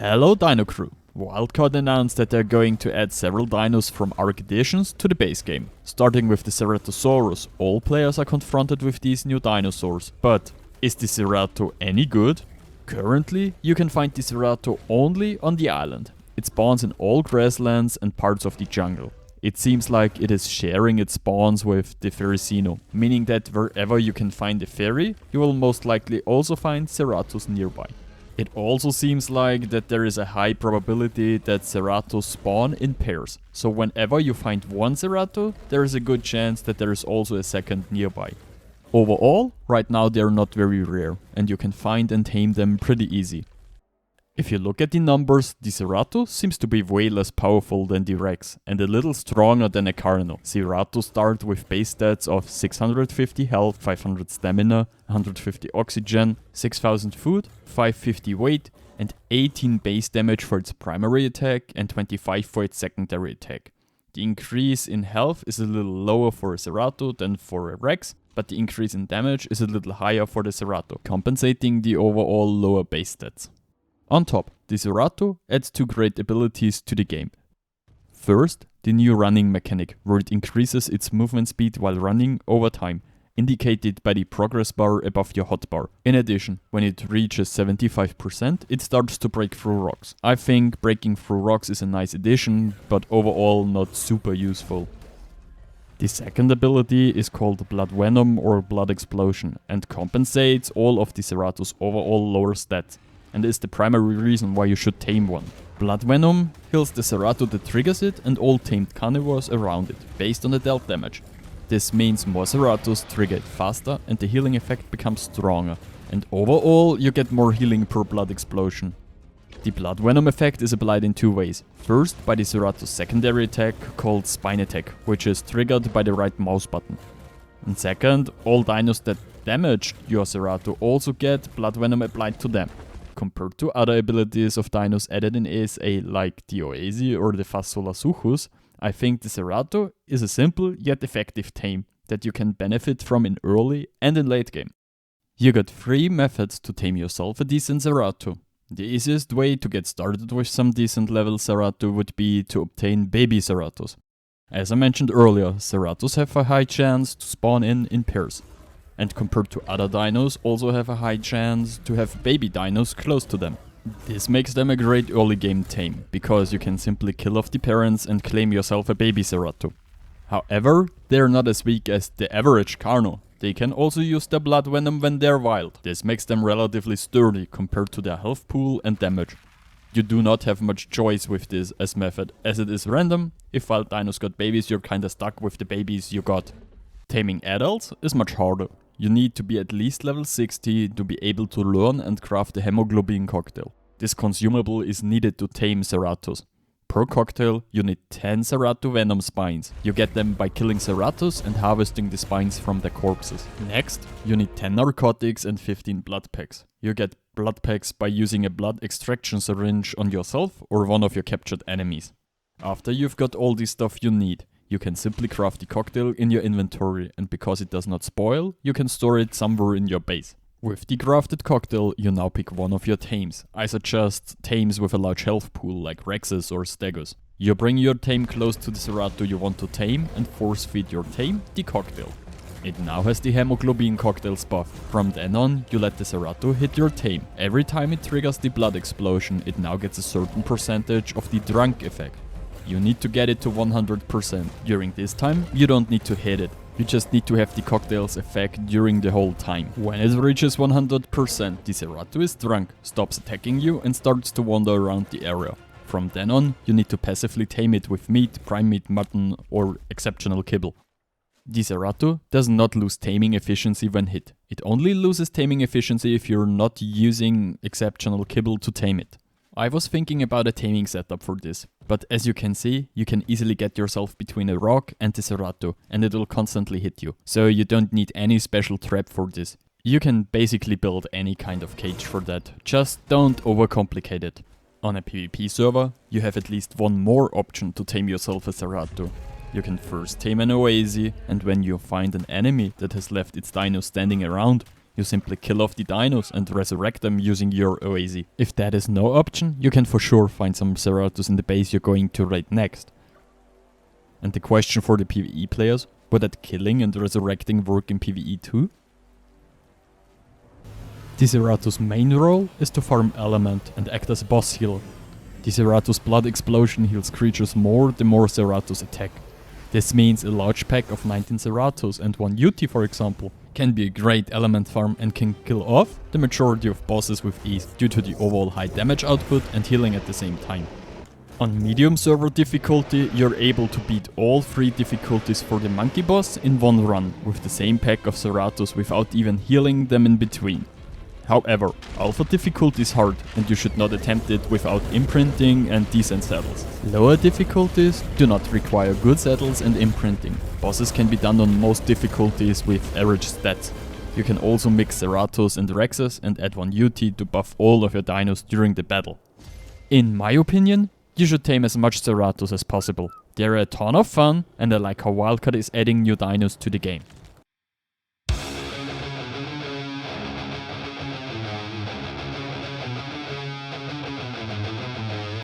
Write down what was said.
Hello Dino Crew! Wildcard announced that they're going to add several dinos from ARK additions to the base game. Starting with the Ceratosaurus, all players are confronted with these new dinosaurs. But is the Cerato any good? Currently, you can find the Cerato only on the island. It spawns in all grasslands and parts of the jungle. It seems like it is sharing its spawns with the Ferricino, meaning that wherever you can find a ferry, you will most likely also find Ceratos nearby. It also seems like that there is a high probability that Ceratos spawn in pairs, so whenever you find one Cerato, there is a good chance that there is also a second nearby. Overall, right now they are not very rare, and you can find and tame them pretty easy. If you look at the numbers, the Cerato seems to be way less powerful than the Rex, and a little stronger than a Carno. Cerato start with base stats of 650 health, 500 stamina, 150 oxygen, 6000 food, 550 weight, and 18 base damage for its primary attack and 25 for its secondary attack. The increase in health is a little lower for a Cerato than for a Rex, but the increase in damage is a little higher for the Cerato, compensating the overall lower base stats. On top, the Cerato adds two great abilities to the game. First, the new running mechanic, where it increases its movement speed while running over time, indicated by the progress bar above your hotbar. In addition, when it reaches 75%, it starts to break through rocks. I think breaking through rocks is a nice addition, but overall not super useful. The second ability is called Blood Venom or Blood Explosion, and compensates all of the Cerato's overall lower stats, and is the primary reason why you should tame one. Blood Venom heals the Cerato that triggers it and all tamed carnivores around it, based on the dealt damage. This means more Ceratos trigger it faster and the healing effect becomes stronger, and overall you get more healing per blood explosion. The Blood Venom effect is applied in two ways. First, by the Cerato's secondary attack called Spine Attack, which is triggered by the right mouse button. And second, all dinos that damage your Cerato also get Blood Venom applied to them. Compared to other abilities of dinos added in ASA like the Oasi or the Fassolasuchus, I think the Cerato is a simple yet effective tame that you can benefit from in early and in late game. You got 3 methods to tame yourself a decent Cerato. The easiest way to get started with some decent level Cerato would be to obtain baby Ceratos. As I mentioned earlier, Ceratos have a high chance to spawn in pairs, and compared to other dinos also have a high chance to have baby dinos close to them. This makes them a great early game tame, because you can simply kill off the parents and claim yourself a baby Cerato. However, they are not as weak as the average Carno. They can also use their Blood Venom when they're wild. This makes them relatively sturdy compared to their health pool and damage. You do not have much choice with this as method, as it is random. If wild dinos got babies, you're kinda stuck with the babies you got. Taming adults is much harder. You need to be at least level 60 to be able to learn and craft a hemoglobin cocktail. This consumable is needed to tame Ceratos. Per cocktail, you need 10 Cerato Venom spines. You get them by killing Ceratos and harvesting the spines from their corpses. Next, you need 10 narcotics and 15 blood packs. You get blood packs by using a blood extraction syringe on yourself or one of your captured enemies. After you've got all the stuff you need, you can simply craft the cocktail in your inventory, and because it does not spoil, you can store it somewhere in your base. With the crafted cocktail, you now pick one of your tames. I suggest tames with a large health pool like Rexes or Stegos. You bring your tame close to the Cerato you want to tame and force feed your tame the cocktail. It now has the hemoglobin cocktails buff. From then on, you let the Cerato hit your tame. Every time it triggers the blood explosion, it now gets a certain percentage of the drunk effect. You need to get it to 100%. During this time, you don't need to hit it. You just need to have the cocktail's effect during the whole time. When it reaches 100%, the Cerato is drunk, stops attacking you and starts to wander around the area. From then on, you need to passively tame it with meat, prime meat, mutton or exceptional kibble. The Cerato does not lose taming efficiency when hit. It only loses taming efficiency if you're not using exceptional kibble to tame it. I was thinking about a taming setup for this, but as you can see, you can easily get yourself between a rock and the Cerato and it will constantly hit you, so you don't need any special trap for this. You can basically build any kind of cage for that, just don't overcomplicate it. On a PvP server, you have at least one more option to tame yourself a Cerato. You can first tame an Oasi, and when you find an enemy that has left its dino standing around, You simply kill off the dinos and resurrect them using your Oasi. If that is no option, you can for sure find some Ceratos in the base you're going to raid next. And the question for the PvE players, would that killing and resurrecting work in PvE too? The Ceratos' main role is to farm element and act as a boss healer. The Ceratos blood explosion heals creatures more the more Ceratos attack. This means a large pack of 19 Ceratos and 1 UT, for example, can be a great element farm and can kill off the majority of bosses with ease due to the overall high damage output and healing at the same time. On medium server difficulty, you're able to beat all 3 difficulties for the monkey boss in one run with the same pack of Ceratos without even healing them in between. However, alpha difficulty is hard and you should not attempt it without imprinting and decent saddles. Lower difficulties do not require good saddles and imprinting. Bosses can be done on most difficulties with average stats. You can also mix Ceratos and Rexes and add 1 UT to buff all of your dinos during the battle. In my opinion, you should tame as much Ceratos as possible. They're a ton of fun and I like how Wildcard is adding new dinos to the game.